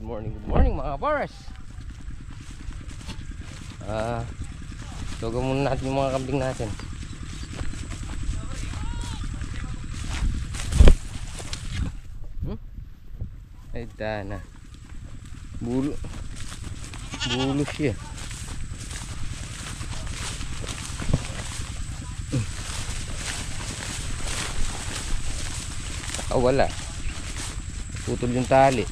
Good morning mga pares. Tugaw muna natin yung mga kambing natin. Ay dana. Bulo siya. Wala. Putol yung tali.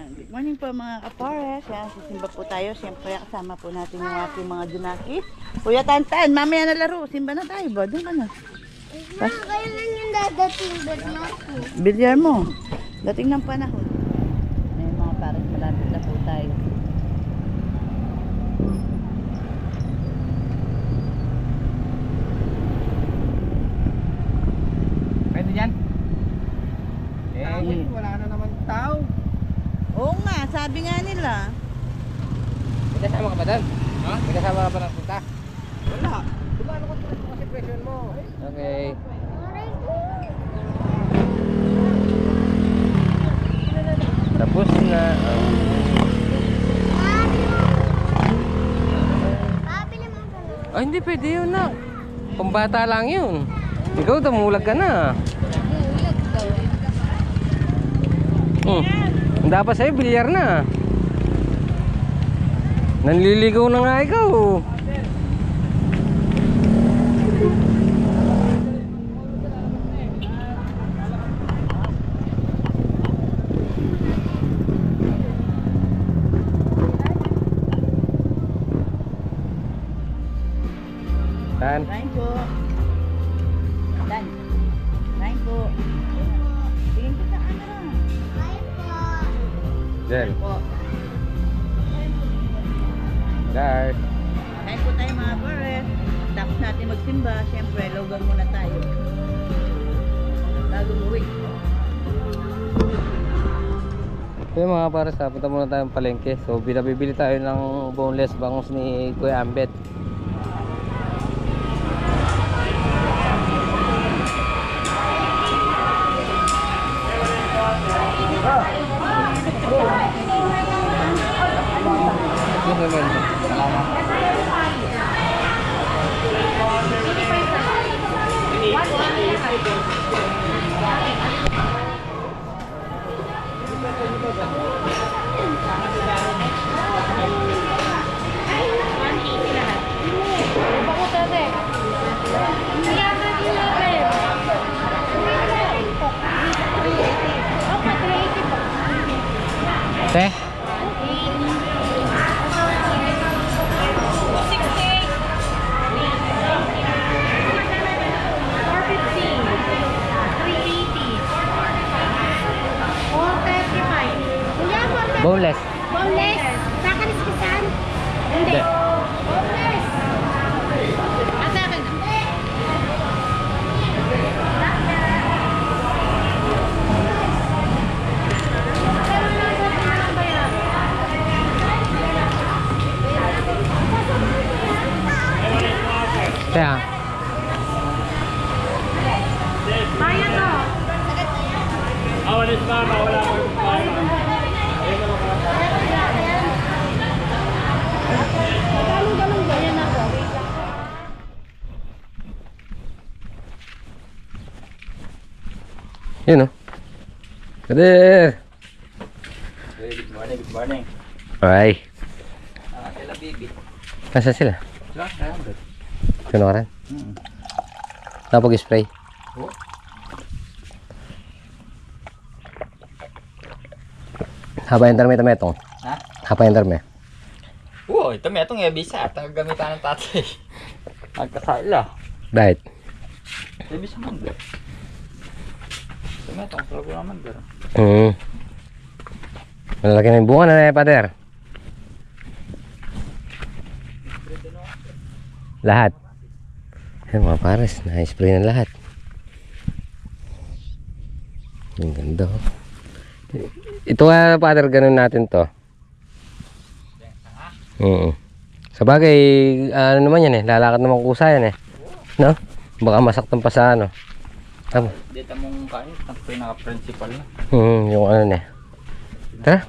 Good morning po mga kapares. Yan, sisimba po tayo. Siyempre kasama po natin yung aking mga junaki. Kuya Tantan, mamaya na laro. Simba na tayo ba? Doon ka na. Kailan yung dadating ba't na ako? Bilyar mo. Dating ng panahon. Ngayon mga pares, malapit na po tayo. Pwede dyan? Wala na naman tao. Oo nga, sabi nga nila. May kasama ka ba doon? Ha? May kasama ka ba ng punta? Wala. Dumano ko kasi presyon mo. Okay. Tapos na. Ay hindi pwede yun na. Pambata lang yun. Ikaw tumulag ka na. Ang dapat sa'yo bilyar na. Nanliligaw na nga ikaw. Dan. Kain po. Dan. Kain po. Tingin kita ano. Del. Po. Guys. Kain po tayo mga pares. Tapos natin magsimba. Siyempre, logan muna tayo. Bago umuwi. So mga pares, punta muna tayong palengke. So bibili tayo ng boneless bangus ni Kuya Ambet. Teh? Boneless. Boneless. Nakaliskisan? Hindi. Hindi. Boneless. Asa akin. Kaya. Kaya to. Awalis pa, mawala ko yung Ganun ba? Yan ako. Yun o. Kader. Good morning, good morning. Ay. Sila baby. Nasa sila? Sila, nandun. Kunoran? Napag-spray? Oo. Haba yung darme tametong? Ha? Haba yung darme? Oo, ito may itong ebisa. Ito gamitan ng tatay. Magkasala. Diet? Ebisa mangga. Ito may itong program mangga. Malalaki na yung bunga na pader. Lahat. Ay mga pares, na-spray ng lahat. Ang ganda oh. Ito nga pader, ganun natin to. Sa bagay, ano naman yan eh, lalakad naman kusa yan eh. No? Baka masaktan pa sa ano. Tama. Dito mong kahit ang pinaka-principal na. Yung ano na. Tara.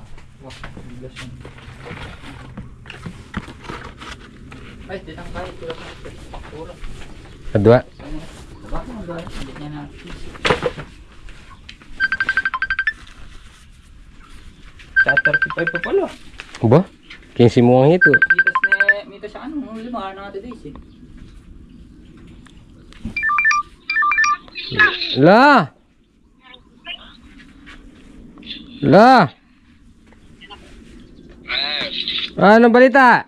Ay, dito ang kahit tulad ng paktura. Kadwa. Bakit mo gano'n? Hindi niya na. Sa 35 pa pala. Ba? 15 mo ang hito. Mitas siya ano, lima na natin days eh. La! La! Anong balita?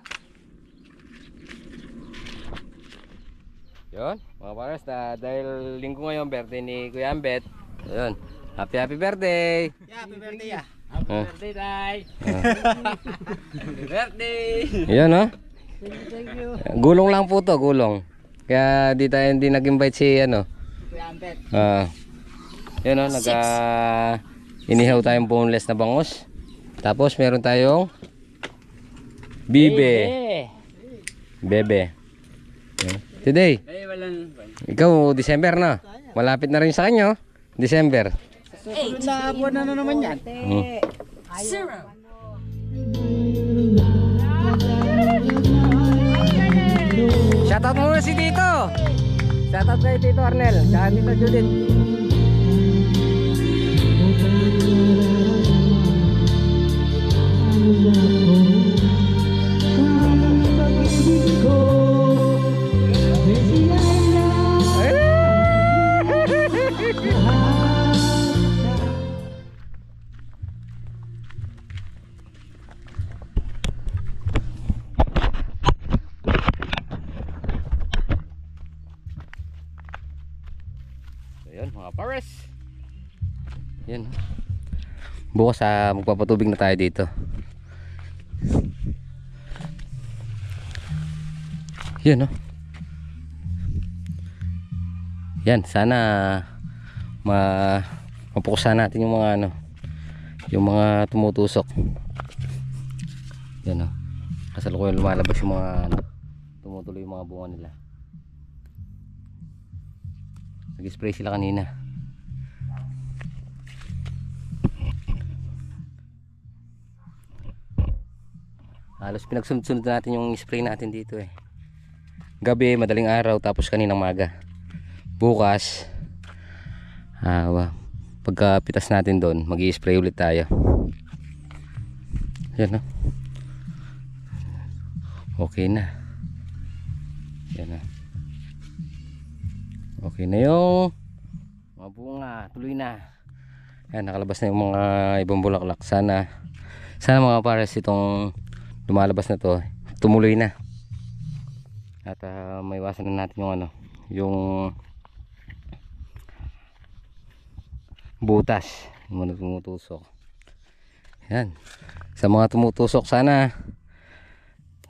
Yun, mga pares na dahil linggo ngayon, birthday ni Kuya Ambet. Ayun, happy birthday! Happy birthday ah! Happy birthday, Tay! Happy birthday! Yan oh. Thank you. Gulong lang po to, gulong. Kaya hindi nag-invite si ano. Kuya Ambet. Yan oh, inihaw tayong boneless na bangus. Tapos meron tayong bebe. Yan. Today. Ay, walang. Ikaw, December na. Malapit na rin sa kanyo. December. Susunod na buwan na naman yan. Shoutout muna si Tito. Shoutout kay Tito Arnel. Tsaka Tito Judith. Ayan mga pares. Yan. Bukas magpapatubig na tayo dito. Yan oh. Yan, sana mapukusan natin yung mga ano, yung mga tumutusok. Yan oh. Kasalukuyan lumalabas yung mga ano, tumutuloy yung mga bunga nila. Nag-spray sila kanina. Halos pinagsunod-sunod natin yung spray natin dito eh. Gabi, madaling araw, tapos kaninang maga. Bukas, pagkapitas natin doon, mag-i-spray ulit tayo. Yan no? Okay na. Yan na. Okay na yung mga bunga, tuloy na. Ayan, nakalabas na yung mga ibang bulaklak. Sana mga pares itong lumalabas na to tumuloy na. At maiwasan na natin yung ano, yung butas, yung mga tumutusok. Yan. Sa mga tumutusok, sana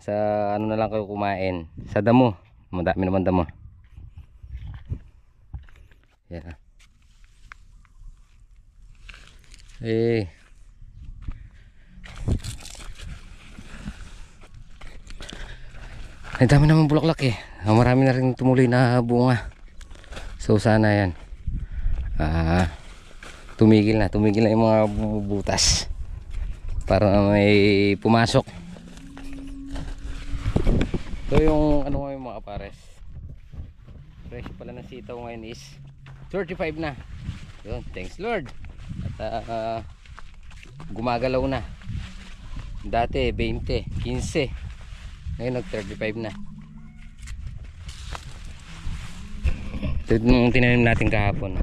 sa ano na lang kayo kumain, sa damo. Madami naman damo. Yan. Ay dami naman bulaklak eh. Marami na rin tumuloy na bunga. So sana yan tumigil na yung mga butas para may pumasok. So yung ano ngayon mga pares, presyo pala ng sitaw ngayon is 35 na. Yun, thanks Lord. At gumagalaw na. Dati 20, 15. Ngayon nag 35 na. Ito yung tinanim natin kahapon.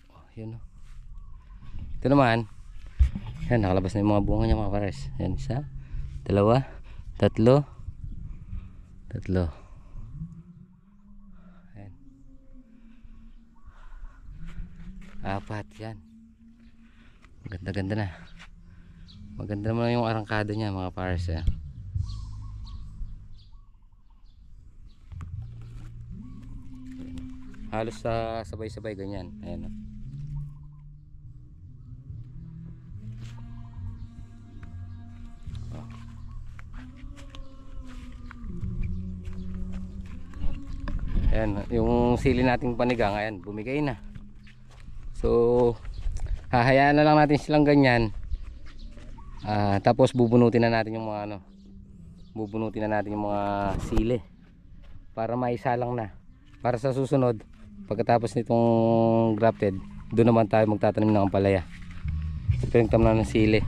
Oh, yun o. Ito naman. Yan, nakalabas na yung mga bunga niya mga pares. Yan, isa, dalawa, tatlo. Ayan. Apat yan. Ganda na. Maganda naman yung arangkada niya mga pares eh. Halos sabay-sabay ganyan. Ayan. Ayan, yung sili nating panigang, ayan, bumigay na. So, hahayaan na lang natin silang ganyan. Tapos bubunutin na natin yung mga bubunutin na natin yung mga sili para maisalang na. Para sa susunod, pagkatapos nitong grafted, doon naman tayo magtatanim ng ampalaya. Pinagtam na ng sili.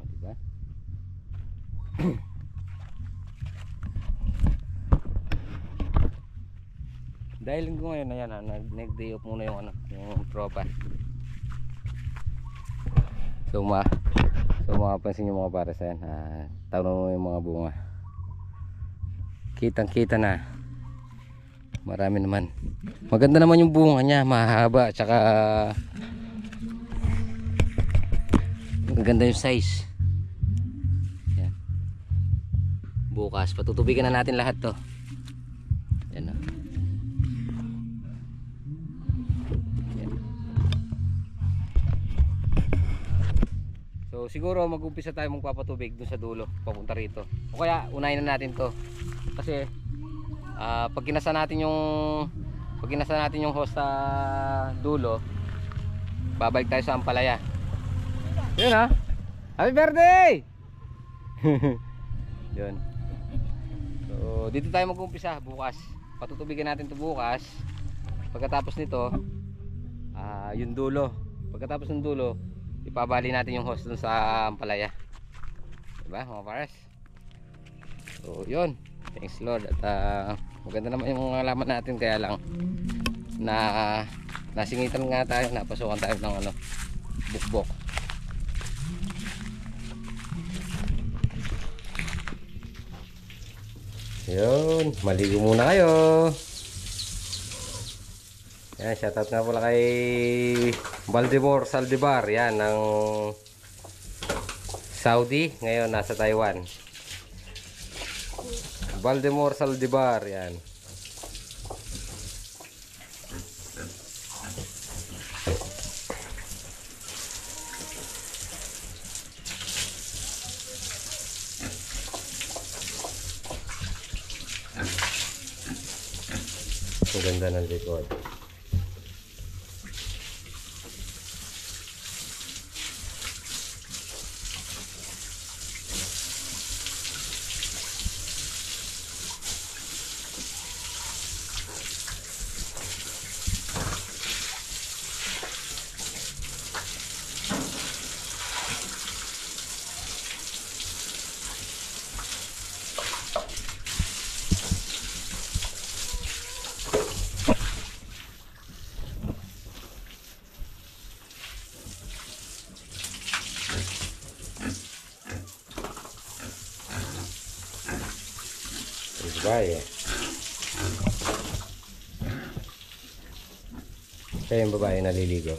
Diba? Dahil linggo ngayon na yan, nag-day off muna yung yung tropa. So makapansin yung mga pares ayan, tawag mo yung mga bunga. Kitang kita na. Marami naman. Maganda naman yung bunga niya, mahaba, tsaka maganda yung size. Yan. Bukas patutubigan na natin lahat to. Yan o. So siguro mag-umpisa tayo magpapatubig dun sa dulo papunta rito. O kaya unahin na natin to. Kasi pag kinasa natin yung hose sa dulo, babalik tayo sa ampalaya. Yun ha. Happy birthday! Yun. So dito tayo mag-umpisa bukas. Patutubigan natin to bukas. Pagkatapos nito, yung dulo. Pagkatapos ng dulo, ipabali natin yung hose dun sa ampalaya. Diba mga pares? So yun. Thanks Lord. At maganda naman yung mga laman natin, kaya lang nasingitan nga tayo, napasukan tayo ng bukbok. Yun, maligo muna kayo. Yan, shoutout nga pala kay Valdemar Saldivar, yan, ng Saudi, ngayon nasa Taiwan. Valdemar Saldivar, yan. Ang ganda ng likod. Babae. Siya yung babae naliligo.